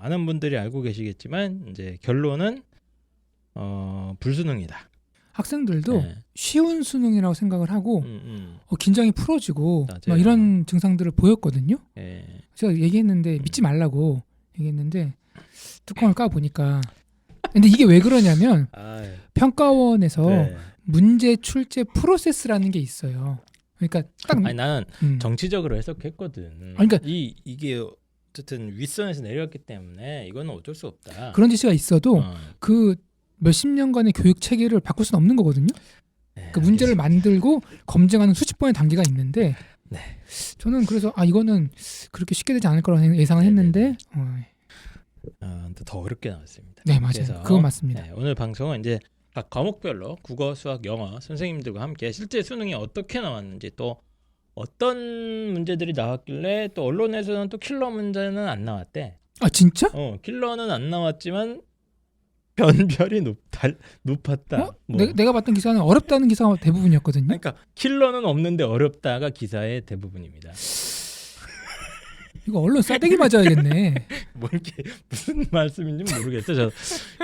많은 분들이 알고 계시겠지만 이제 결론은 불수능이다. 학생들도 네. 쉬운 수능이라고 생각을 하고 긴장이 풀어지고 맞아요. 막 이런 증상들을 보였거든요. 예. 제가 얘기했는데 믿지 말라고 얘기했는데 뚜껑을 까 보니까 근데 이게 왜 그러냐면 아유, 평가원에서 네. 문제 출제 프로세스라는 게 있어요. 그러니까 딱 아니 나는 음. 정치적으로 해석했거든. 그러니까 이게 어쨌든 윗선에서 내려왔기 때문에 이거는 어쩔 수 없다. 그런 지시가 있어도 그 몇십 년간의 교육 체계를 바꿀 수는 없는 거거든요. 네, 그 문제를 알겠습니다. 만들고 검증하는 수십 번의 단계가 있는데 네. 저는 그래서 이거는 그렇게 쉽게 되지 않을 거라고 예상을 했는데 근데 더 어렵게 나왔습니다. 네 맞아요. 그래서, 그건 맞습니다. 네, 오늘 방송은 이제 각 과목별로 국어, 수학, 영어 선생님들과 함께 실제 수능이 어떻게 나왔는지 또 어떤 문제들이 나왔길래 또 언론에서는 또 킬러 문제는 안 나왔대. 아 진짜? 킬러는 안 나왔지만 변별이 높았다. 뭐. 내가 봤던 기사는 어렵다는 기사가 대부분이었거든요. 그러니까 킬러는 없는데 어렵다가 기사의 대부분입니다. 이거 언론 싸대기 맞아야겠네. 뭐 이게 무슨 말씀인지 모르겠어. 저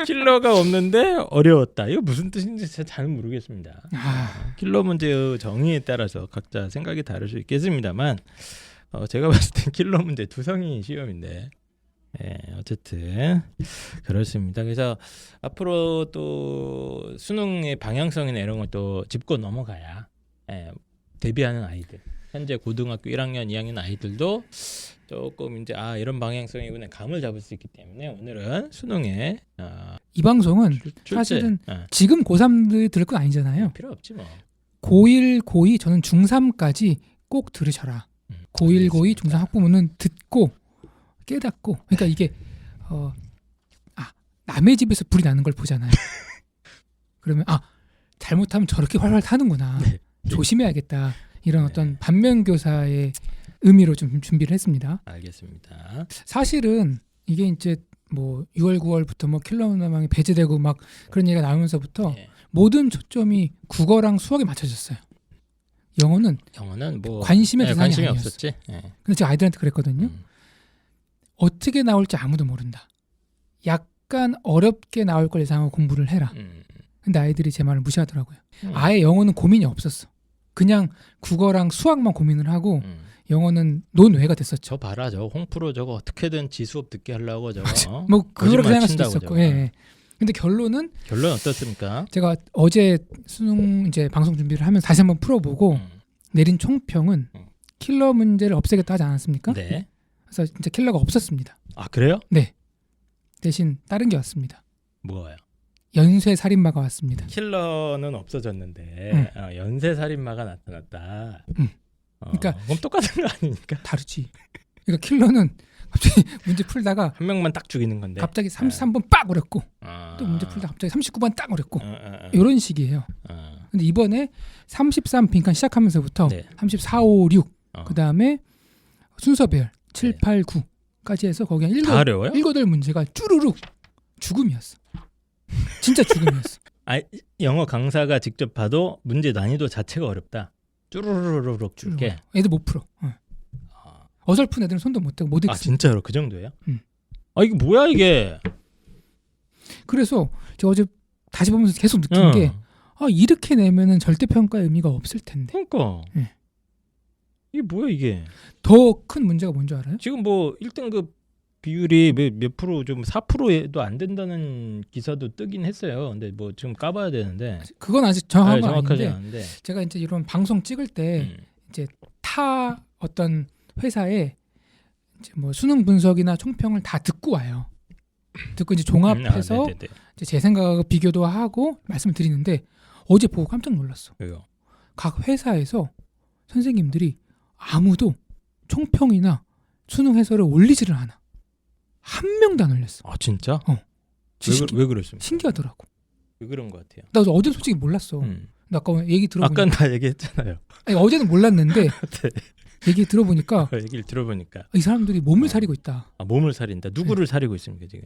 킬러가 없는데 어려웠다. 이거 무슨 뜻인지 잘 모르겠습니다. 킬러 문제의 정의에 따라서 각자 생각이 다를 수 있겠습니다만 제가 봤을 땐 킬러 문제 두성이 시험인데 어쨌든 그렇습니다. 그래서 앞으로 또 수능의 방향성이나 이런 걸 또 짚고 넘어가야 대비하는 아이들 현재 고등학교 1학년, 2학년 아이들도 조금 이제 이런 방향성이구나 감을 잡을 수 있기 때문에 오늘은 수능에 이 방송은 출제 사실은 지금 고3들이 들을 건 아니잖아요. 필요 없지 뭐. 고1, 고2 저는 중3까지 꼭 들으셔라. 고1, 고2 중3 학부모는 듣고 깨닫고 그러니까 이게 남의 집에서 불이 나는 걸 보잖아요. 그러면 잘못하면 저렇게 활활 타는구나. 네. 조심해야겠다. 이런 어떤 반면교사의 의미로 좀 준비를 했습니다. 알겠습니다. 사실은 이게 이제 뭐 6월 9월부터 뭐 킬러 문항이 배제되고 막 그런 얘기가 나오면서부터 모든 초점이 국어랑 수학에 맞춰졌어요. 영어는 뭐 관심의 대상이 관심이 아니었어. 없었지. 근데 제가 아이들한테 그랬거든요. 어떻게 나올지 아무도 모른다. 약간 어렵게 나올 걸 예상하고 공부를 해라. 근데 아이들이 제 말을 무시하더라고요. 아예 영어는 고민이 없었어. 그냥 국어랑 수학만 고민을 하고 영어는 논외가 됐었죠. 저 봐라, 저 홍프로 저거 어떻게든 지수업 듣게 하려고 저거. 뭐 그걸 거짓말 생각할 수도 친다고 있었고. 저거. 예. 근데 결론 어떻습니까? 제가 어제 수능 이제 방송 준비를 하면서 다시 한번 풀어보고 내린 총평은 킬러 문제를 없애겠다 하지 않았습니까? 네. 그래서 진짜 킬러가 없었습니다. 그래요? 네. 대신 다른 게 왔습니다. 뭐예요? 연쇄 살인마가 왔습니다. 킬러는 없어졌는데 연쇄 살인마가 나타났다. 그러니까 그럼 똑같은 거 아니니까? 다르지. 그러니까 킬러는 갑자기 문제 풀다가 한 명만 딱 죽이는 건데. 갑자기 33번 빡 어렵고 또 문제 풀다가 갑자기 39번 딱 어렵고 이런 식이에요. 근데 이번에 33 빈칸 시작하면서부터 34, 5, 6 그다음에 순서별 7, 8, 9까지 해서 거기 한 다 어려워요? 7, 8문제가 쭈루룩 죽음이었어. 진짜 죽음이었어. 영어 강사가 직접 봐도 문제 난이도 자체가 어렵다. 쭈루루루룩 줄게. 애들 못 풀어. 어설픈 애들은 손도 못 대고 못 읽습니다. 진짜로 그 정도예요? 이게 뭐야 이게? 그래서 제가 어제 다시 보면서 계속 느낀 게 이렇게 내면은 절대평가의 의미가 없을 텐데. 그러니까. 이게 뭐야 이게? 더 큰 문제가 뭔지 알아요? 지금 뭐 1등급 비율이 몇 프로 좀 4%도 안 된다는 기사도 뜨긴 했어요. 근데 뭐 지금 까봐야 되는데 그건 아직 정확한 건 정확하지 아닌데 않은데 제가 이제 이런 방송 찍을 때 이제 타 어떤 회사에 이제 뭐 수능 분석이나 총평을 다 듣고 와요. 듣고 이제 종합해서 이제 제 생각하고 비교도 하고 말씀을 드리는데 어제 보고 깜짝 놀랐어. 왜요? 각 회사에서 선생님들이 아무도 총평이나 수능 해설을 올리지를 않아. 한 명도 안 올렸어. 진짜? 왜 그랬습니까? 신기하더라고. 왜 그런 것 같아요? 나 어제 솔직히 몰랐어. 나 아까 얘기 들어보니까 아까 다 얘기했잖아요. 어제는 몰랐는데 네. 얘기 들어보니까 얘기를 들어보니까 이 사람들이 몸을 사리고 있다. 몸을 살린다. 누구를 사리고 있습니까 지금?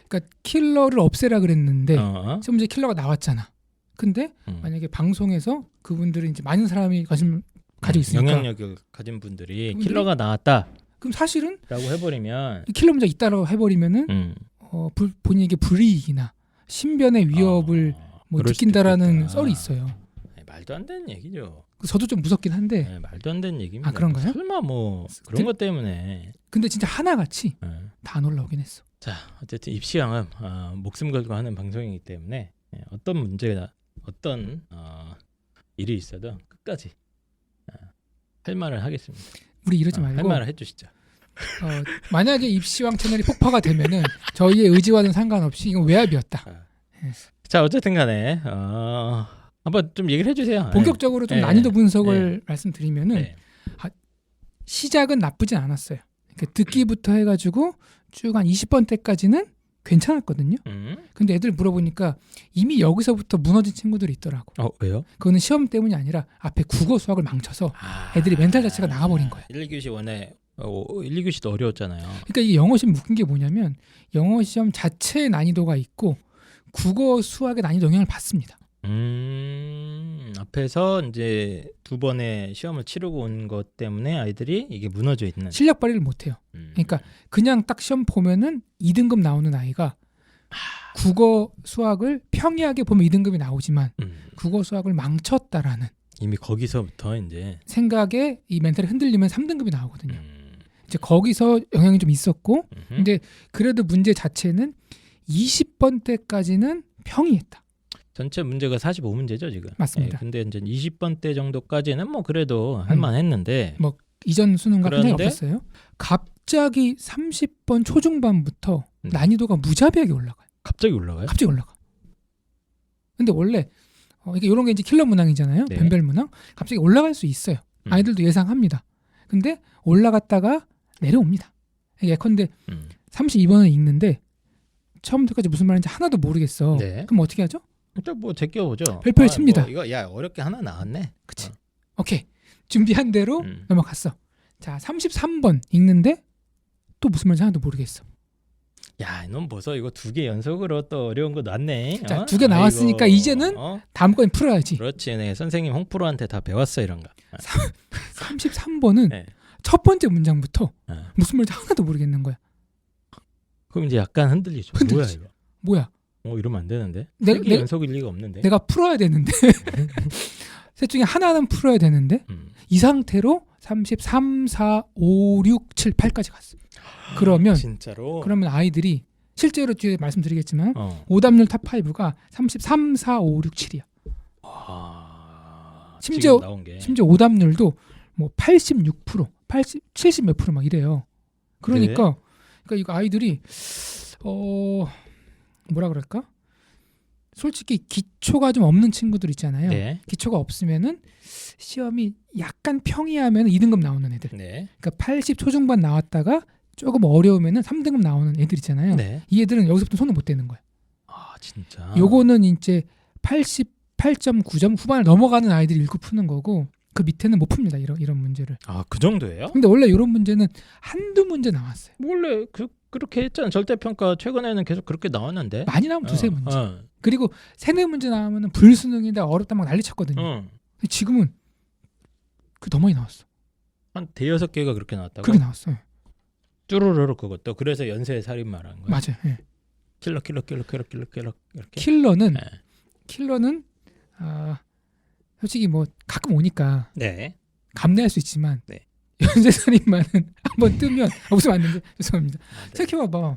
그러니까 킬러를 없애라 그랬는데 지금 이제 킬러가 나왔잖아. 근데 만약에 방송에서 그분들이 이제 많은 사람이 가지고 있으니까 영향력을 가진 분들이 킬러가 나왔다. 그럼 사실은 라고 해버리면 이 킬러 문제가 있다라고 해버리면은 본인에게 불이익이나 신변의 위협을 뭐 그럴 수도 느낀다라는 있겠다. 썰이 있어요. 아니, 말도 안 되는 얘기죠. 저도 좀 무섭긴 한데 네, 말도 안 되는 얘기입니다. 아, 그런가요? 설마 뭐 그런 것 때문에. 근데 진짜 하나같이 네. 다 놀라오긴 했어. 자, 어쨌든 입시왕은 목숨 걸고 하는 방송이기 때문에 어떤 문제나 어떤 일이 있어도 끝까지 할 말을 하겠습니다. 우리 이러지 할 말고 말을 해주시죠. 만약에 입시왕 채널이 폭파가 되면은 저희의 의지와는 상관없이 이건 외압이었다. 자, 어쨌든 간에 한번 좀 얘기를 해주세요. 본격적으로 좀 네. 난이도 분석을 말씀드리면은 네. 시작은 나쁘진 않았어요. 그러니까 듣기부터 해가지고 쭉 한 20번 때까지는 괜찮았거든요. 근데 애들 물어보니까 이미 여기서부터 무너진 친구들이 있더라고. 왜요? 그거는 시험 때문이 아니라 앞에 국어 수학을 망쳐서 애들이 멘탈 자체가 나가버린 거야. 1, 2교시 원에 1, 2교시도 어려웠잖아요. 그러니까 이 영어 시험 묶은 게 뭐냐면 영어 시험 자체의 난이도가 있고 국어 수학의 난이도 영향을 받습니다. 앞에서 이제 두 번의 시험을 치르고 온 것 때문에 아이들이 이게 무너져 있는. 실력 발휘를 못해요. 그러니까 그냥 딱 시험 보면은 2등급 나오는 아이가 국어 수학을 평이하게 보면 2등급이 나오지만 국어 수학을 망쳤다라는 이미 거기서부터 이제 생각에 이 멘탈이 흔들리면 3등급이 나오거든요. 이제 거기서 영향이 좀 있었고 근데 그래도 문제 자체는 20번 때까지는 평이했다. 전체 문제가 45문제죠 지금. 맞습니다. 근데 이제 20번 때 정도까지는 뭐 그래도 할만했는데 뭐 이전 수능과 그런데? 상관이 없었어요. 갑자기 30번 초중반부터 난이도가 무자비하게 올라가요. 갑자기 올라가요? 갑자기 올라가. 근데 원래 이게 이런 게 이제 킬러 문항이잖아요. 네. 변별 문항. 갑자기 올라갈 수 있어요. 아이들도 예상합니다. 근데 올라갔다가 내려옵니다. 예컨대 32번을 읽는데 처음부터까지 무슨 말인지 하나도 모르겠어. 네. 그럼 어떻게 하죠? 일단 뭐 제껴보죠. 별표를 칩니다. 뭐 이거 야 어렵게 하나 나왔네. 그치. 오케이. 준비한 대로 넘어갔어. 자, 33번 읽는데 또 무슨 말인지 하나도 모르겠어. 야, 이놈 보소. 이거 2개 연속으로 또 어려운 거 놨네. 자, 2개 나왔으니까 이제는 다음 건 풀어야지. 그렇지. 네, 선생님 홍프로한테 다 배웠어 이런 거. 33번은 네. 첫 번째 문장부터 무슨 말인지 하나도 모르겠는 거야. 그럼 이제 약간 흔들리죠. 흔들리지. 뭐야 이거? 뭐야? 이러면 안 되는데. 내- 3개 내- 연속일 리가 없는데. 내가 풀어야 되는데 셋 중에 하나는 풀어야 되는데 이 상태로 33, 4, 5, 6, 7, 8까지 갔어. 그러면 진짜로. 그러면 아이들이 실제로 뒤에 말씀드리겠지만 오답률 탑 5가 33, 4, 5, 6, 7이야. 심지어 지금 나온 게. 심지어 오답률도 뭐 86%, 80, 70 몇 프로 막 이래요. 그러니까 이거 아이들이 뭐라 그럴까? 솔직히 기초가 좀 없는 친구들 있잖아요. 네. 기초가 없으면은 시험이 약간 평이하면 2등급 나오는 애들. 네. 그러니까 80 초중반 나왔다가 조금 어려우면은 3등급 나오는 애들 있잖아요. 네. 이 애들은 여기서부터 손을 못 대는 거예요. 진짜. 요거는 이제 88.9점 후반을 넘어가는 아이들이 읽고 푸는 거고 그 밑에는 못 풉니다. 이런 문제를. 그 정도예요? 근데 원래 이런 문제는 한두 문제 나왔어요. 원래 그렇게 했잖아. 절대평가 최근에는 계속 그렇게 나왔는데. 많이 나오면 두세 문제. 그리고 세네 문제 나오면은 불수능이다 어렵다 막 난리 쳤거든요. 근데 지금은 그 더 많이 나왔어. 한 대여섯 개가 그렇게 나왔다고? 그렇게 나왔어요. 쭈루루루 그것도. 그래서 연쇄 살인마라는 거야. 맞아요. 예. 킬러 이렇게. 킬러는 솔직히 뭐 가끔 오니까 네. 감내할 수 있지만 네. 연쇄살인마는 한번 뜨면 웃으면 안 되는데 죄송합니다. 생각해봐봐.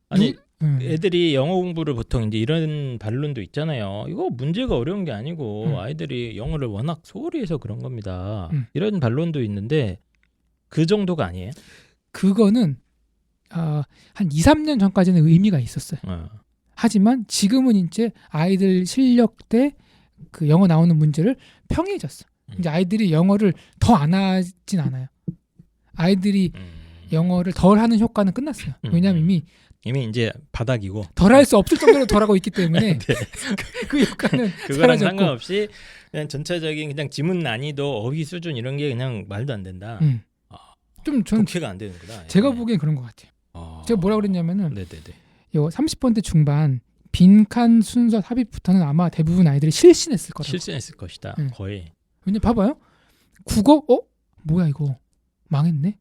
아니 애들이 영어 공부를 보통 이제 이런 반론도 있잖아요. 이거 문제가 어려운 게 아니고 아이들이 영어를 워낙 소홀히 해서 그런 겁니다. 이런 반론도 있는데 그 정도가 아니에요? 그거는 한 2, 3년 전까지는 의미가 있었어요. 하지만 지금은 이제 아이들 실력대 그 영어 나오는 문제를 평이해졌어. 이제 아이들이 영어를 더 안 하진 않아요. 아이들이 영어를 덜 하는 효과는 끝났어요. 왜냐하면 이미 이제 바닥이고 덜 할 수 없을 정도로 덜 하고 있기 때문에 네. 그 효과는 그거랑 사라졌고. 상관없이 그냥 전체적인 그냥 지문 난이도 어휘 수준 이런 게 그냥 말도 안 된다. 좀 저는 독해가 안 되는구나. 제가 보기엔 그런 것 같아요. 제가 뭐라 그랬냐면은 네네네. 요 30번대 중반 빈칸 순서 삽입부터는 아마 대부분 아이들이 실신했을 거라고. 실수했을 것이다. 거의. 왜냐 봐봐요. 국어 뭐야 이거 망했네.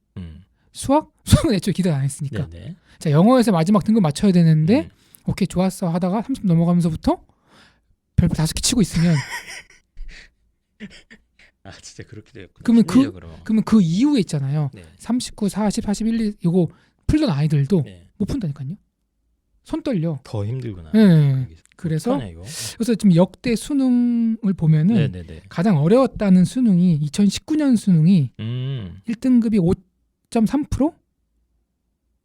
수학은 애초에 기대 안 했으니까. 네네. 자, 영어에서 마지막 등급 맞춰야 되는데 오케이 좋았어 하다가 30 넘어가면서부터 별표 5개 치고 있으면 아 진짜 그렇게 되었구나. 그러면 그 이후에 있잖아요. 네. 39, 40, 41, 2 이거 풀던 아이들도 네. 못 푼다니까요. 손 떨려. 더 힘들구나. 네. 그래서 어떡하냐, 이거? 그래서 지금 역대 수능을 보면은 네네네. 가장 어려웠다는 수능이 2019년 수능이 1등급이 5.3%?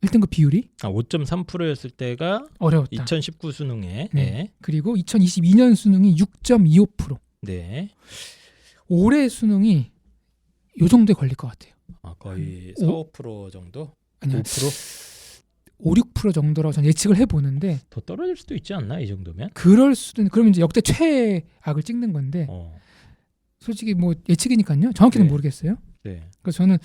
1등급 비율이 5.3%였을 때가 어려웠다. 2019 수능에. 네. 네. 그리고 2022년 수능이 6.25%. 네. 올해 수능이 요 정도에 걸릴 것 같아요. 아, 거의 4, 5% 정도? 아니요. 5%? 5, 6% 정도라고 전 예측을 해보는데 더 떨어질 수도 있지 않나 이 정도면? 그럴 수도 있는 그러면 이제 역대 최악을 찍는 건데 솔직히 뭐 예측이니까요. 정확히는 네. 모르겠어요. 네. 그래서 저는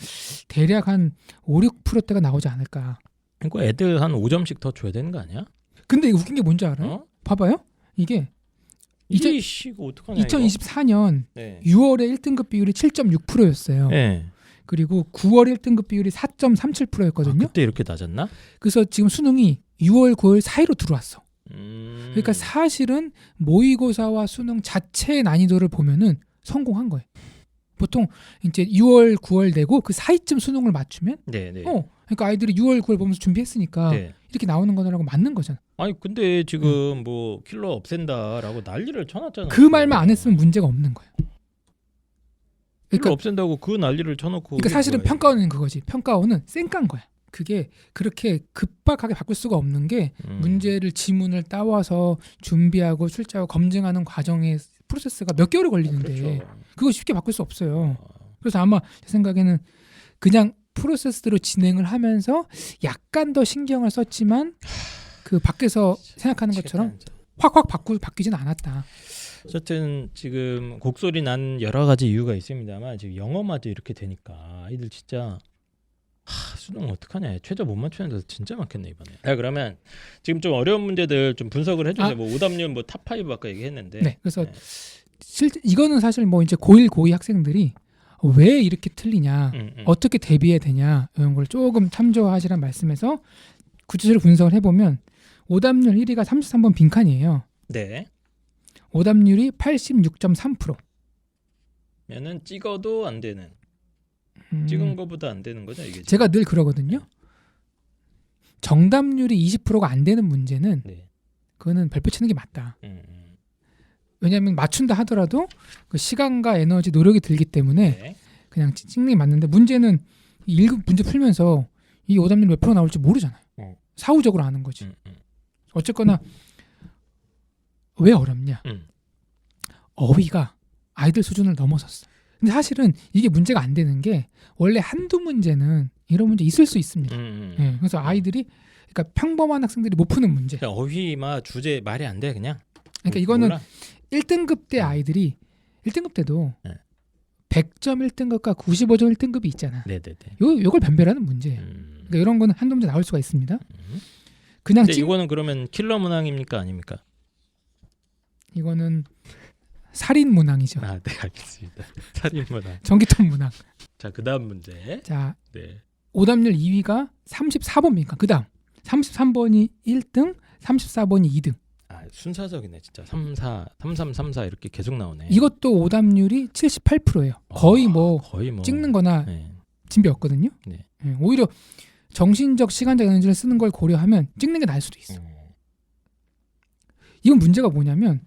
대략 한 5, 6%대가 나오지 않을까. 그러니까 애들 한 5점씩 더 줘야 되는 거 아니야? 근데 웃긴 게 뭔지 알아요? 봐봐요. 이게 이게 이거 어떡하냐 2024년 이거? 네. 6월에 1등급 비율이 7.6%였어요. 네. 그리고 9월 1등급 비율이 4.37%였거든요. 그때 이렇게 낮았나? 그래서 지금 수능이 6월, 9월 사이로 들어왔어. 그러니까 사실은 모의고사와 수능 자체의 난이도를 보면은 성공한 거예요. 보통 이제 6월, 9월 내고 그 사이쯤 수능을 맞추면 네네. 그러니까 아이들이 6월, 9월 보면서 준비했으니까 네. 이렇게 나오는 거라고 맞는 거잖아. 아니 근데 지금 뭐 킬러 없앤다라고 난리를 쳐놨잖아. 그 말만 안 했으면 문제가 없는 거예요. 킬러 없앤다고 그 난리를 쳐놓고. 그러니까 사실은 평가원은 그거지. 평가원은 쌩깐 거야. 그게 그렇게 급박하게 바꿀 수가 없는 게 문제를 지문을 따와서 준비하고 출제하고 검증하는 과정의 프로세스가 몇 개월이 걸리는데 그렇죠. 그거 쉽게 바꿀 수 없어요. 그래서 아마 제 생각에는 그냥 프로세스대로 진행을 하면서 약간 더 신경을 썼지만 그 밖에서 생각하는 것처럼 확확 바뀌진 않았다. 어쨌든 지금 곡소리 난 여러 가지 이유가 있습니다만 지금 영어마저 이렇게 되니까 아이들 진짜 수능 어떡하냐. 최저 못 맞추는 데서 진짜 많겠네 이번에. 자 그러면 지금 좀 어려운 문제들 좀 분석을 해주세요. 뭐 오답률 뭐 탑5 아까 얘기했는데. 네. 그래서 실제 이거는 사실 뭐 이제 고1, 고2 학생들이 왜 이렇게 틀리냐, 어떻게 대비해야 되냐 이런 걸 조금 참조하시란 말씀에서 구체적으로 분석을 해보면 오답률 1위가 33번 빈칸이에요. 네. 오답률이 86.3%. 면은 찍어도 안 되는. 찍은 거보다 안 되는 거죠 이게. 제가 늘 그러거든요. 정답률이 20%가 안 되는 문제는 네. 그거는 별표 치는 게 맞다. 왜냐하면 맞춘다 하더라도 그 시간과 에너지, 노력이 들기 때문에 네. 그냥 찍는 게 맞는데 문제는 1급 문제 풀면서 이 오답률 몇 프로 나올지 모르잖아요. 사후적으로 아는 거지. 어쨌거나 왜 어렵냐? 어휘가 아이들 수준을 넘어섰어. 근데 사실은 이게 문제가 안 되는 게 원래 한두 문제는 이런 문제 있을 수 있습니다. 네, 그래서 아이들이 그러니까 평범한 학생들이 못 푸는 문제. 어휘마 주제 말이 안 돼 그냥. 그러니까 이거는 몰라? 1등급 때 아이들이 1등급 때도 100점 1등급과 95점 1등급이 있잖아. 네네네. 요걸 변별하는 문제예요. 그러니까 이런 거는 한두 문제 나올 수가 있습니다. 그냥 이거는 그러면 킬러 문항입니까 아닙니까? 이거는 살인 문항이죠. 아, 네 알겠습니다. 살인 문항. 전기톱 문항. 자, 그다음 문제. 자, 네. 오답률 2위가 34번입니까? 그다음 33번이 1등, 34번이 2등. 아, 순서적이네 진짜. 3, 3 4 이렇게 계속 나오네. 이것도 오답률이 78%예요. 거의 뭐 찍는 거나 네. 진배 없거든요. 네. 네, 오히려 정신적 시간적 에너지를 쓰는 걸 고려하면 찍는 게 나을 수도 있어. 이건 문제가 뭐냐면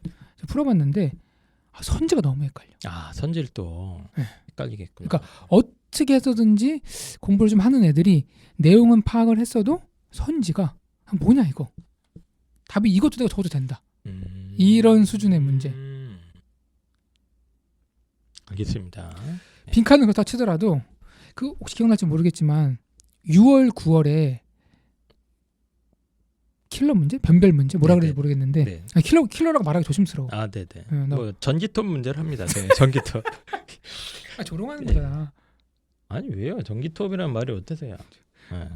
풀어봤는데 선지가 너무 헷갈려. 아, 선지를 또 헷갈리겠구나. 그러니까 어떻게 해서든지 공부를 좀 하는 애들이 내용은 파악을 했어도 선지가 뭐냐 이거. 답이 이것도 되고 저것도 된다. 이런 수준의 문제. 알겠습니다. 네. 빈칸을 그렇다 치더라도 그 혹시 기억날지 모르겠지만 6월, 9월에 킬러 문제, 변별 문제 뭐라 그럴지 모르겠는데 네. 아니, 킬러라고 말하기 조심스러워. 아, 네네. 뭐 전기톱 문제를 합니다. 네, 전기톱. 아, 조롱하는 거잖아. 아니 왜요? 전기톱이란 말이 어떠세요? 네.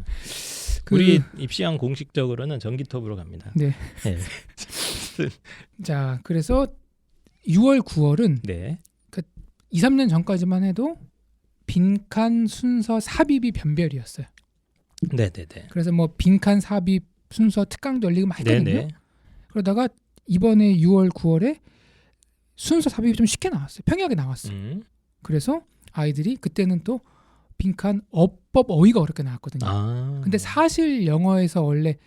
우리 입시왕 공식적으로는 전기톱으로 갑니다. 네. 네. 자, 그래서 6월, 9월은 네. 그 2, 3년 전까지만 해도 빈칸 순서 삽입이 변별이었어요. 네네네. 그래서 뭐 빈칸 삽입 순서 특강도 열리고 막 했거든요. 네네. 그러다가 이번에 6월 9월에 순서 삽입이 좀 쉽게 나왔어요. 평이하게 나왔어요. 그래서 아이들이 그때는 또 빈칸 어법 어휘가 어렵게 나왔거든요. 아. 근데 사실 영어에서 원래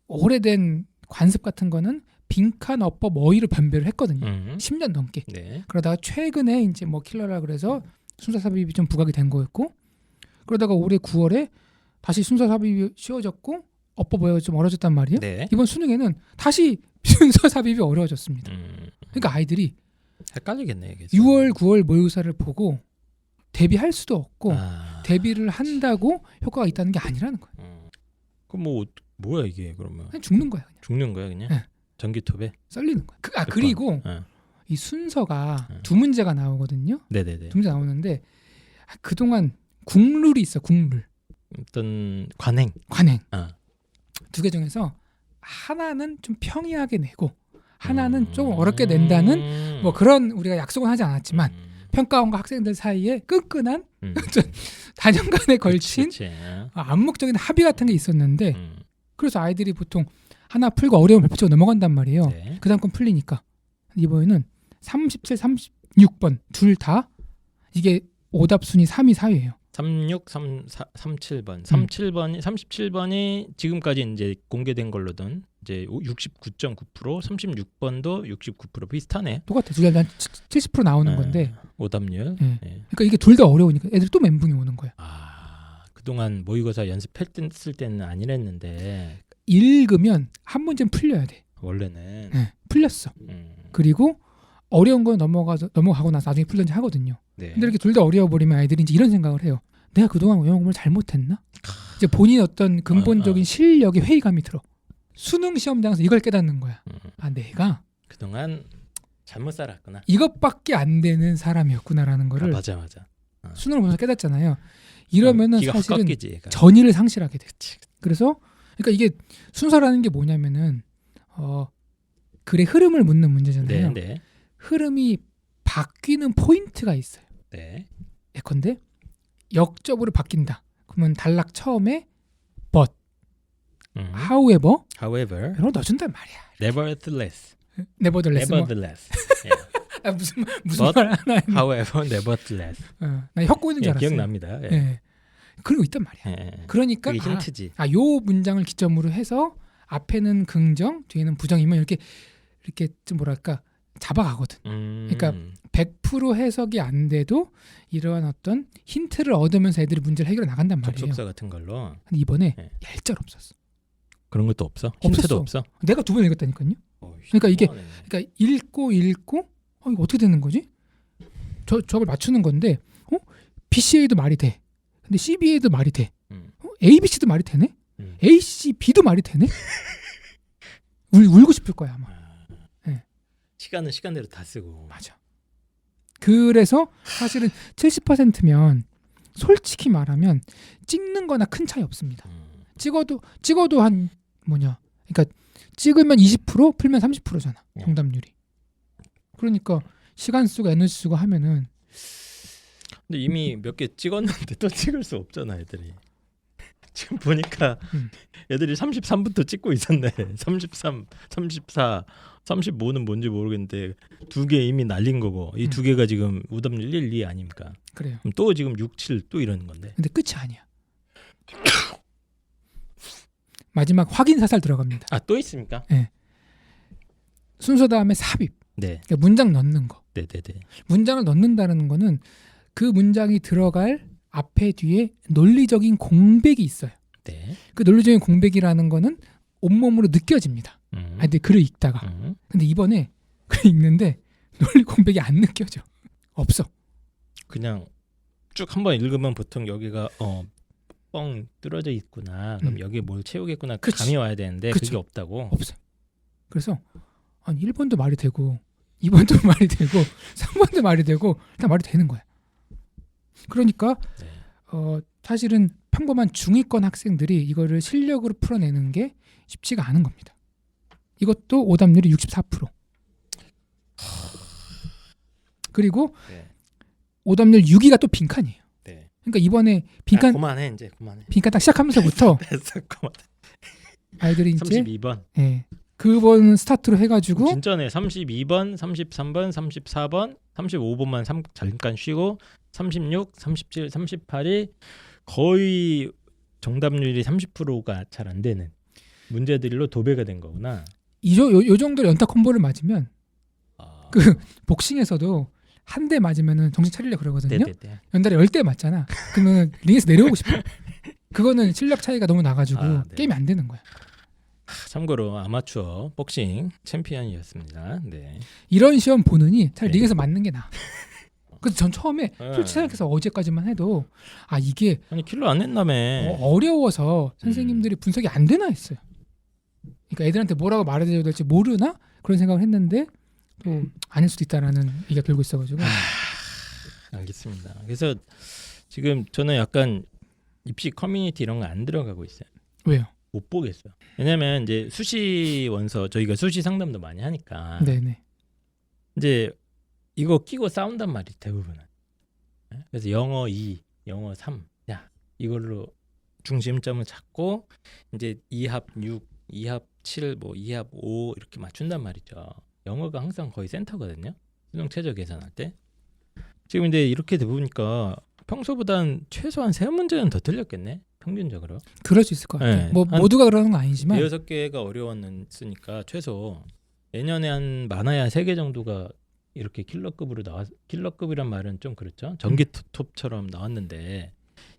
오래된 관습 같은 거는 빈칸 어법 어휘로 변별을 했거든요. 10년 넘게. 네. 그러다가 최근에 이제 뭐 킬러라 그래서 순서 삽입이 좀 부각이 된 거였고, 그러다가 올해 9월에 다시 순서 삽입이 쉬워졌고 어법 어휘가 좀 어려졌단 말이에요. 네. 이번 수능에는 다시 순서 삽입이 어려워졌습니다. 그러니까 아이들이 헷갈리겠네 이게. 6월 9월 모의고사를 보고 대비할 수도 없고 아. 대비를 한다고 효과가 있다는 게 아니라는 거예요. 그럼 뭐야 이게 그러면? 그냥 죽는 거야. 그냥 죽는 거야 그냥? 네. 전기톱에? 썰리는 거야. 그리고 이 순서가 두 문제가 나오거든요. 네네네. 두 문제 나오는데 그동안 국룰이 있어. 국룰. 어떤 관행. 두 개 중에서 하나는 좀 평이하게 내고 하나는 조금 어렵게 낸다는 뭐 그런 우리가 약속은 하지 않았지만 평가원과 학생들 사이에 끈끈한 다년간에 걸친 그치. 암묵적인 합의 같은 게 있었는데 그래서 아이들이 보통 하나 풀고 어려운 발표치고 넘어간단 말이에요. 네. 그 다음 건 풀리니까. 이번에는 37, 36번 둘 다 이게 오답 순위 3위 4위예요. 36, 37번. 37번이 지금까지 이제 공개된 걸로든 이제 69.9%, 36번도 69% 비슷하네. 똑같아. 둘 다 70% 나오는 건데. 오답률. 네. 네. 그러니까 이게 둘 다 어려우니까 애들 또 멘붕이 오는 거야. 그동안 모의고사 연습했을 때는 아니랬는데 읽으면 한 문제는 풀려야 돼. 원래는 풀렸어. 그리고 어려운 건 넘어가고 나서 나중에 풀든지 하거든요. 네. 근데 이렇게 둘 다 어려워 버리면 아이들이 이제 이런 생각을 해요. 내가 그동안 영어 공부를 잘못했나? 이제 본인 어떤 근본적인 실력의 회의감이 들어. 수능 시험장에서 이걸 깨닫는 거야. 내가 그동안 잘못 살았구나. 이것밖에 안 되는 사람이었구나라는 거를 맞아. 수능을 보면서 깨닫잖아요. 이러면은 사실은 꺾이지, 전의를 상실하게 돼. 그래서 그러니까 이게 순서라는 게 뭐냐면은 글의 흐름을 묻는 문제잖아요. 네. 흐름이 바뀌는 포인트가 있어요. 네. 예컨대 역접으로 바뀐다. 그러면 단락 처음에 but, however, 이런 거 넣어준단 말이야. nevertheless. nevertheless. 무슨 But, 말 하나. however, nevertheless. 나 혀꼬 있는 줄 알았어요. 기억납니다. 그리고 있단 말이야. 그러니까 그게 힌트지. 요 문장을 기점으로 해서 앞에는 긍정, 뒤에는 부정이면 이렇게 좀 뭐랄까 잡아가거든. 그러니까 100% 해석이 안 돼도 이러한 어떤 힌트를 얻으면서 애들이 문제를 해결해 나간단 말이에요. 접속사 같은 걸로. 근데 이번에 얄짤 없었어. 그런 것도 없어? 힌트도 없어? 내가 2번 읽었다니까요. 그러니까 이게 그러니까 읽고 이거 어떻게 되는 거지? 저걸 맞추는 건데 BCA도 말이 돼. 근데 CBA도 말이 돼. ABC도 말이 되네? ACB도 말이 되네? 울고 싶을 거야 아마. 시간은 시간대로 다 쓰고. 맞아. 그래서 사실은 70%면 솔직히 말하면 찍는 거나 큰 차이 없습니다. 찍어도 한 그러니까 찍으면 20% 풀면 30%잖아. 정답률이. 그러니까 시간 쓰고 에너지 쓰고 하면은 근데 이미 몇 개 찍었는데 또 찍을 수 없잖아, 애들이. 지금 보니까 애들이 33부터 찍고 있었네. 33, 34, 35는 뭔지 모르겠는데 두 개 이미 날린 거고 이 두 개가 지금 오답률 1, 2 아닙니까? 그래요. 그럼 또 지금 6, 7 또 이러는 건데. 근데 끝이 아니야. 마지막 확인 사살 들어갑니다. 또 있습니까? 네. 순서 다음에 삽입. 네. 그러니까 문장 넣는 거. 네. 문장을 넣는다는 거는 그 문장이 들어갈 앞에 뒤에 논리적인 공백이 있어요. 네. 그 논리적인 공백이라는 거는 온몸으로 느껴집니다. 근데 글을 읽다가. 근데 이번에 글을 읽는데 논리 공백이 안 느껴져. 없어. 그냥 쭉 한번 읽으면 보통 여기가 뻥 뚫어져 있구나. 그럼 여기에 뭘 채우겠구나. 감이 와야 되는데 그게 없다고. 없어. 그래서 1번도 말이 되고 2번도 말이 되고 3번도 말이 되고 다 말이 되는 거야. 그러니까 사실은 평범한 중위권 학생들이 이거를 실력으로 풀어내는 게 쉽지가 않은 겁니다. 이것도 오답률이 64%. 그리고 오답률 6위가 또 빈칸이에요. 그러니까 이번에 빈칸 그만해 이제 그만해. 딱 시작하면서부터 됐어 그만. 아이들이 이제 32번. 예. 그번 스타트로 해가지고 진짜네. 32번, 33번, 34번, 35번만 잠깐 쉬고 36, 37, 38이 거의 정답률이 30%가 잘 안 되는 문제들로 도배가 된 거구나. 요 정도 연타 콤보를 맞으면 아. 그 복싱에서도 한 대 맞으면은 정신 차리려 그러거든요. 네네네. 연달에 10대 맞잖아. 그러면 링에서 내려오고 싶어. 그거는 실력 차이가 너무 나가지고 네. 게임이 안 되는 거야. 참고로 아마추어 복싱 챔피언이었습니다. 네. 이런 시험 보느니 차라리 네. 링에서 맞는 게 나아. 그래서 전 처음에 솔직히 생각해서 어제까지만 해도 이게 아니 킬러 안 냈다며. 어려워서 선생님들이 분석이 안 되나 했어요. 그러니까 애들한테 뭐라고 말해줘야 될지 모르나 그런 생각을 했는데 또 아닐 수도 있다라는 얘기가 돌고 있어가지고. 알겠습니다. 그래서 지금 저는 약간 입시 커뮤니티 이런 거 안 들어가고 있어요. 왜요? 못 보겠어요. 왜냐면 이제 수시 원서 저희가 수시 상담도 많이 하니까 네네. 이제 이거 끼고 싸운단 말이 대부분은. 그래서 영어 2, 영어 3, 야 이걸로 중심점을 잡고 이제 2합 6, 2합 7, 뭐 2합 5 이렇게 맞춘단 말이죠. 영어가 항상 거의 센터거든요. 수능 최저 계산할 때. 지금 근데 이렇게 돼 보니까 평소보단 최소한 3문제는 더 틀렸겠네. 평균적으로. 그럴 수 있을 것 같아요. 네. 뭐 모두가 그러는 건 아니지만 6개가 어려웠으니까 최소 내년에 한 많아야 3개 정도가 이렇게 킬러급으로 킬러급이란 말은 좀 그렇죠. 전기톱처럼 나왔는데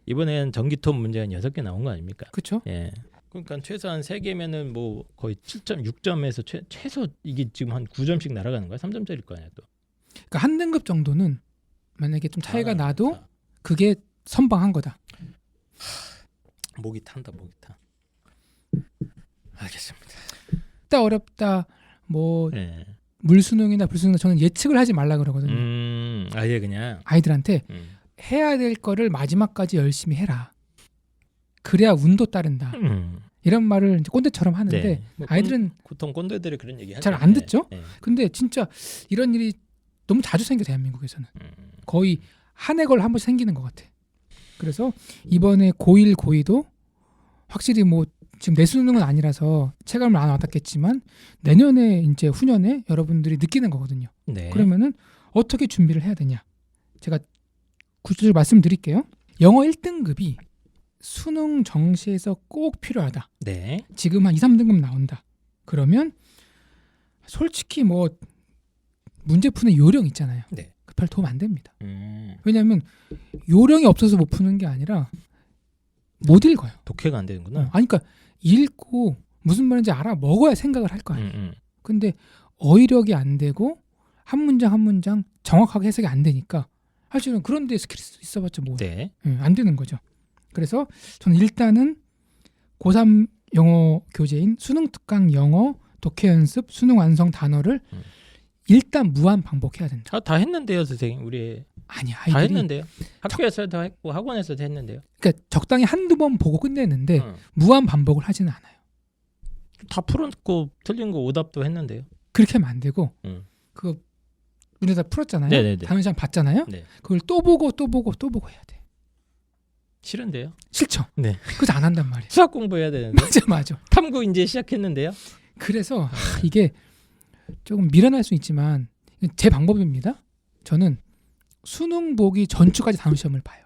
이번엔 전기톱 문제가 6개 나온 거 아닙니까? 그렇죠. 예. 그러니까 최소한 3개면은 뭐 거의 7점, 6점에서 최소 이게 지금 한 9점씩 날아가는 거야. 3점짜리일 거 아니야, 또. 그러니까 한 등급 정도는 만약에 좀 차이가 나도 자, 그게 선방한 거다. 목이 탄다, 목이 타. 알겠습니다. 쉽다 어렵다 뭐 예. 물수능이나 불수능 저는 예측을 하지 말라 그러거든요. 아예 그냥 아이들한테 해야 될 거를 마지막까지 열심히 해라. 그래야 운도 따른다. 이런 말을 이제 꼰대처럼 하는데 네. 뭐 아이들은 보통 꼰대들이 그런 얘기 하죠. 잘 안 듣죠. 네. 근데 진짜 이런 일이 너무 자주 생겨 대한민국에서는 거의 한 해 걸 한 번씩 생기는 것 같아. 그래서 이번에 고1, 고2도 확실히 뭐 지금 내수능은 아니라서 체감을 안 와닿겠지만 내년에 이제 후년에 여러분들이 느끼는 거거든요. 네. 그러면은 어떻게 준비를 해야 되냐? 제가 구체적으로 말씀드릴게요. 영어 1등급이 수능 정시에서 꼭 필요하다. 네. 지금 한 2, 3등급 나온다. 그러면 솔직히 뭐 문제 푸는 요령 있잖아요. 네. 별 도움 안 됩니다. 왜냐하면 요령이 없어서 못 푸는 게 아니라 못 읽어요. 독해가 안 되는구나. 아니 그러니까 읽고 무슨 말인지 알아 먹어야 생각을 할 거 아니에요. 근데 어휘력이 안 되고 한 문장 한 문장 정확하게 해석이 안 되니까 사실은 그런 데 스킬이 있어봤자 뭐 네. 안 되는 거죠. 그래서 저는 일단은 고3 영어 교재인 수능 특강 영어 독해 연습 수능 완성 단어를 일단 무한 반복해야 된다. 다 했는데요, 선생님. 우리 아니 다 아이들이 했는데요. 학교에서도 했고 학원에서도 했는데요. 그러니까 적당히 한두 번 보고 끝내는데 무한 반복을 하지는 않아요. 다 풀었고 틀린 거 오답도 했는데요. 그렇게 하면 안 되고 그거 문제 다 풀었잖아요. 네네네. 단원 시간 봤잖아요. 네. 그걸 또 보고 또 보고 또 보고 해야 돼. 싫은데요. 싫죠. 네. 그래서 안 한단 말이에요. 수학 공부해야 되는데. 맞아. 탐구 이제 시작했는데요. 그래서 이게 조금 미련할 수 있지만 제 방법입니다. 저는 수능 보기 전주까지 단원 시험을 봐요.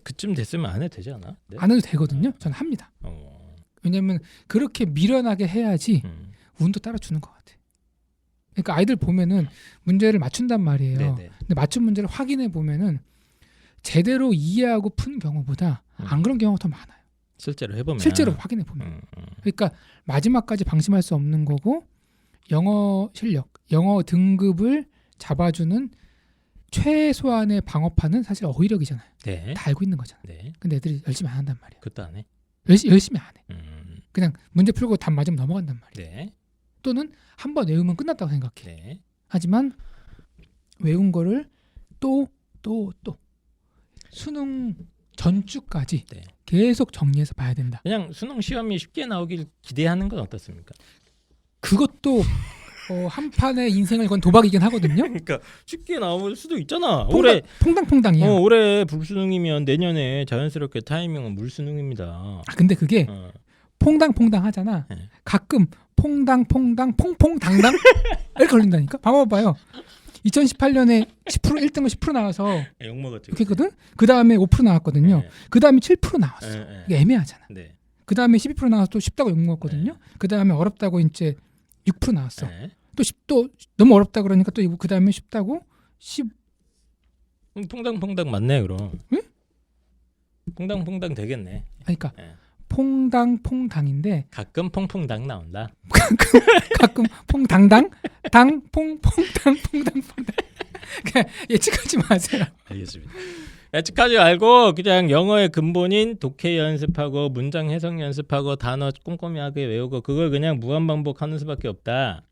그쯤 됐으면 안 해도 되지 않아? 네? 안 해도 되거든요. 저는 합니다. 왜냐하면 그렇게 미련하게 해야지 운도 따라주는 것 같아. 그러니까 아이들 보면은 문제를 맞춘단 말이에요. 네네. 근데 맞춘 문제를 확인해 보면은 제대로 이해하고 푼 경우보다 안 그런 경우가 더 많아요. 실제로 해보면. 실제로 확인해 보면. 그러니까 마지막까지 방심할 수 없는 거고 영어 실력, 영어 등급을 잡아주는 최소한의 방어판은 사실 어휘력이잖아요. 네. 다 알고 있는 거잖아요. 네. 근데 애들이 열심히 안 한단 말이에요. 그것도 안 해. 열심히 안 해. 음. 그냥 문제 풀고 답 맞으면 넘어간단 말이에요. 네. 또는 한 번 외우면 끝났다고 생각해. 네. 하지만 외운 거를 또 수능 전주까지 네. 계속 정리해서 봐야 된다. 그냥 수능 시험이 쉽게 나오길 기대하는 건 어떻습니까? 그것도 한 판의 인생을 건 도박이긴 하거든요. 그러니까 쉽게 나올 수도 있잖아. 올해 퐁당퐁당이야. 올해 불수능이면 내년에 자연스럽게 타이밍은 물수능입니다. 아, 근데 그게 퐁당퐁당 하잖아. 네. 가끔 퐁당퐁당 퐁퐁당당 이렇게 걸린다니까. 봐봐요. 2018년에 10% 1등은 10% 나와서 욕 먹었죠. 이렇게 했거든. 그 다음에 5% 나왔거든요. 네. 그 다음에 7% 나왔어. 네. 이게 애매하잖아. 네. 그 다음에 12% 나와서 또 쉽다고 욕 먹었거든요. 네. 그 다음에 어렵다고 이제 6% 나왔어. 네. 또 너무 어렵다 그러니까 또 그 다음에 쉽다고 10. 퐁당퐁당 맞네 그럼. 응? 퐁당퐁당 되겠네. 그러니까 네. 퐁당퐁당인데 가끔 퐁퐁당 나온다. 가끔 퐁당당 당 퐁퐁당 퐁당퐁당. 그냥 예측하지 마세요. 알겠습니다. 예측하지 말고 그냥 영어의 근본인 독해 연습하고 문장 해석 연습하고 단어 꼼꼼하게 외우고 그걸 그냥 무한 반복하는 수밖에 없다.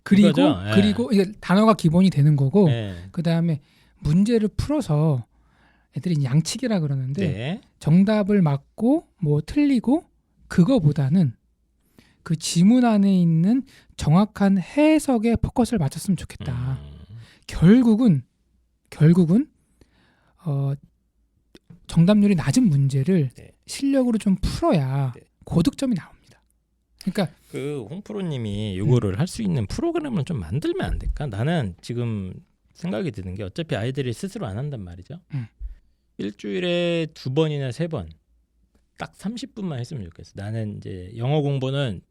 그리고 이게 단어가 기본이 되는 거고 네. 그 다음에 문제를 풀어서 애들이 양치기라 그러는데 네. 정답을 맞고 뭐 틀리고 그거보다는 그 지문 안에 있는 정확한 해석에 포커스를 맞췄으면 좋겠다. 결국은 정답률이 낮은 문제를 네. 실력으로 좀 풀어야 네. 고득점이 나옵니다. 그러니까 그 홍프로님이 이거를 할 수 있는 프로그램을 좀 만들면 안 될까? 나는 지금 생각이 드는 게 어차피 아이들이 스스로 안 한단 말이죠. 일주일에 2번이나 3번 딱 30분만 했으면 좋겠어. 나는 이제 영어 공부는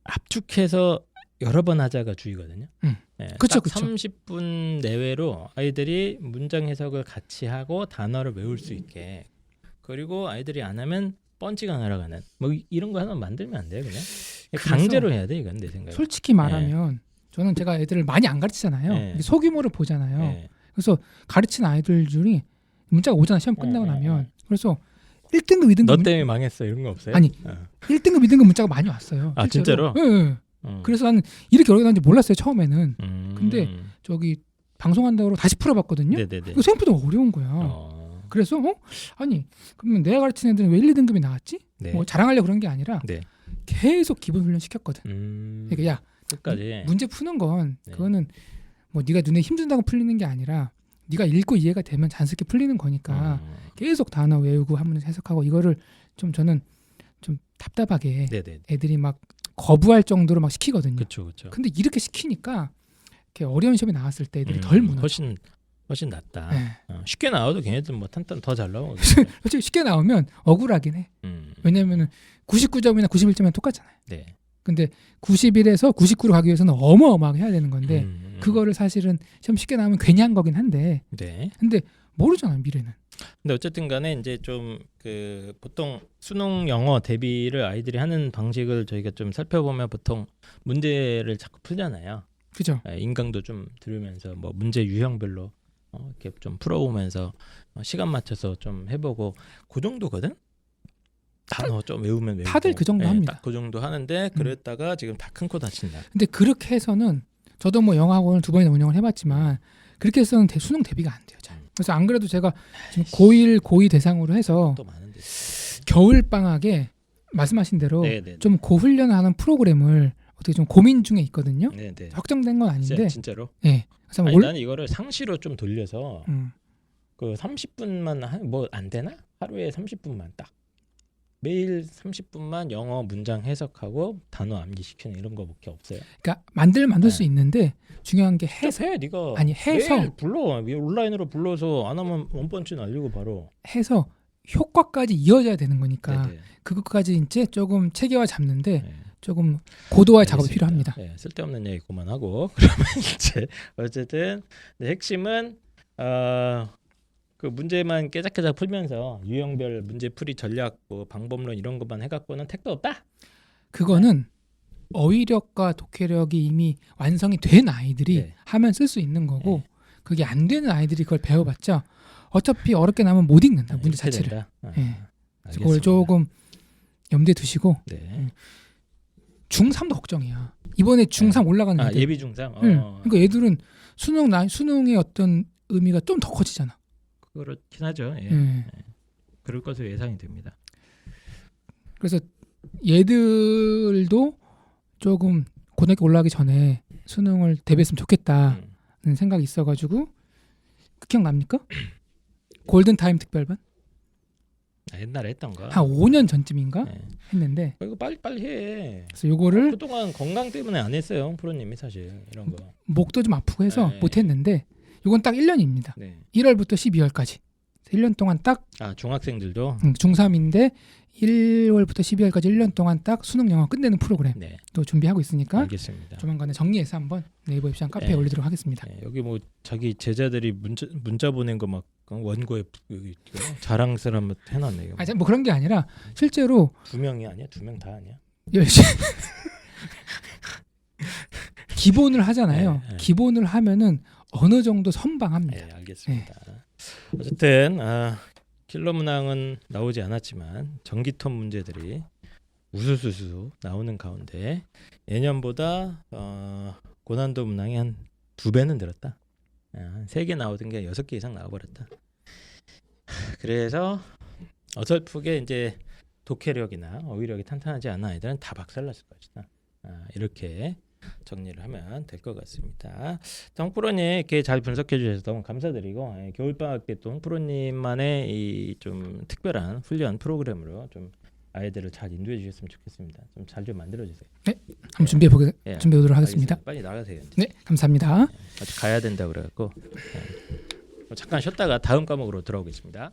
압축해서 여러 번 하자가 주의거든요. 네, 그쵸, 딱 그쵸. 30분 내외로 아이들이 문장 해석을 같이 하고 단어를 외울 수 있게. 그리고 아이들이 안 하면 펀치가 날아가는 뭐 이런 거 하나 만들면 안 돼요, 그냥? 강제로 해야 돼, 이건 내 생각에. 솔직히 말하면 저는 제가 애들을 많이 안 가르치잖아요. 네. 소규모를 보잖아요. 네. 그래서 가르치는 아이들 중에 문자가 오잖아. 시험 끝나고 나면. 그래서 1등급, 2등급 너 때문에 망했어 이런 거 없어요? 아니 1등급, 2등급 문자가 많이 왔어요. 아, 실제로. 진짜로? 네. 그래서 나는 이렇게 어려운 건지 몰랐어요 처음에는. 근데 음. 저기 방송한다고 다시 풀어봤거든요. 네네네. 이거 생각보다 어려운 거야. 그래서 아니 그러면 내가 가르치는 애들은 왜 1, 2등급이 나왔지? 네. 뭐 자랑하려고 그런 게 아니라 네. 계속 기본 훈련 시켰거든. 그러니까 그러니까 야 끝까지. 문제 푸는 건 네. 그거는 뭐 네가 눈에 힘준다고 풀리는 게 아니라 네가 읽고 이해가 되면 자연스럽게 풀리는 거니까 계속 단어 외우고 한 문제 해석하고 이거를 좀 저는 좀 답답하게 네네. 애들이 막 거부할 정도로 막 시키거든요. 그렇죠. 근데 이렇게 시키니까 이렇게 어려운 시험이 나왔을 때 애들이 덜 무너져. 훨씬 낫다. 네. 쉽게 나와도 걔네들 뭐 탄탄 더 잘 나오고. 솔직히 쉽게 나오면 억울하긴 해. 왜냐면은 99점이나 91점이나 똑같잖아요. 네. 근데 91에서 99로 가기 위해서는 어마어마하게 해야 되는 건데 그거를 사실은 시험 쉽게 나오면 괜히 한 거긴 한데 네. 근데 모르잖아요 미래는. 근데 어쨌든 간에 이제 좀 그 보통 수능 영어 대비를 아이들이 하는 방식을 저희가 좀 살펴보면 보통 문제를 자꾸 풀잖아요. 그죠? 인강도 좀 들으면서 뭐 문제 유형별로 이렇게 좀 풀어오면서 시간 맞춰서 좀 해보고 그 정도거든. 단어 좀 외우고 다들 그 정도 합니다. 딱 그 정도 하는데 그랬다가 지금 다 큰 코 다친다. 근데 그렇게 해서는 저도 뭐 영어학원을 2번이나 운영을 해봤지만 그렇게 해서는 수능 대비가 안 돼요. 잘. 그래서 안 그래도 제가 지금 고1, 고2 대상으로 해서 또 많은데. 겨울 방학에 말씀하신 대로 네네. 좀 고훈련을 하는 프로그램을 어떻게 좀 고민 중에 있거든요. 네네. 확정된 건 아닌데. 진짜로? 네. 그래서 아니, 나는 이거를 상시로 좀 돌려서 그 30분만 뭐 안 되나? 하루에 30분만 딱 매일 30분만 영어 문장 해석하고 단어 암기시키는 이런 거밖에 없어요. 그러니까 만들 수 있는데 중요한 게 해 네가 해서 매일 불러 온라인으로 불러서 안 하면 원펀치 날리고 바로 해서 효과까지 이어져야 되는 거니까 네네. 그것까지 이제 조금 체계화 잡는데 네. 조금 고도화의 작업이 알겠습니다. 필요합니다. 네, 쓸데없는 얘기 그만하고 그러면 이제 어쨌든 핵심은 그 문제만 깨작깨작 풀면서 유형별 문제풀이 전략 뭐 방법론 이런 것만 해갖고는 택도 없다. 그거는 어휘력과 독해력이 이미 완성이 된 아이들이 네. 하면 쓸 수 있는 거고 네. 그게 안 되는 아이들이 그걸 배워봤자 어차피 어렵게 나면 못 읽는다 문제 이렇게 자체를. 된다. 네. 그래서 그걸 조금 염두에 두시고 네. 중3도 걱정이야. 이번에 중3 올라가는 애들. 예비 중3. 그러니까 얘들은 수능의 어떤 의미가 좀 더 커지잖아. 그렇긴 하죠. 예. 그럴 것으로 예상이 됩니다. 그래서 얘들도 조금 고등학교 올라가기 전에 수능을 대비했으면 좋겠다는 생각이 있어가지고 기억납니까? 골든타임 특별반? 옛날에 했던 거. 한 5년 전쯤인가 네. 했는데 이거 빨리 해. 그래서 요거를 그동안 건강 때문에 안 했어요, 프로님이 사실 이런 거. 목도 좀 아프고 해서 네. 못했는데 요건 딱 1년입니다. 네. 1월부터 12월까지 1년 동안 딱 중학생들도. 중3인데 1월부터 12월까지 1년 동안 딱 수능 영어 끝내는 프로그램 네. 또 준비하고 있으니까 알겠습니다. 조만간에 정리해서 한번 네이버 입시한 카페에 네. 올리도록 하겠습니다. 네, 여기 뭐 자기 제자들이 문자 보낸 거 막 원고에 여기 자랑스러운 해놨네요. 뭐 그런 게 아니라 실제로 2명이 아니야? 2명 다 아니야? 열심히 기본을 하잖아요. 네, 네. 기본을 하면은 어느 정도 선방합니다. 네, 알겠습니다. 어쨌든 킬러 문항은 나오지 않았지만 전기톱 문제들이 우수수수 나오는 가운데 예년보다 고난도 문항이 한 2배는 늘었다. 한 3개 나오던 게 6개 이상 나와버렸다. 그래서 어설프게 이제 독해력이나 어휘력이 탄탄하지 않은 아이들은 다 박살났을 것이다. 이렇게 정리를 하면 될 것 같습니다. 홍프로님 이렇게 잘 분석해 주셔서 너무 감사드리고 겨울방학 때 또 홍프로님만의 이 좀 특별한 훈련 프로그램으로 좀 아이들을 잘 인도해 주셨으면 좋겠습니다. 좀 잘 좀 만들어 주세요. 네, 한번 준비해 보도록 하겠습니다. 알겠습니다. 빨리 나가세요. 이제. 네, 감사합니다. 아직 가야 된다 그래갖고 잠깐 쉬었다가 다음 과목으로 들어오겠습니다.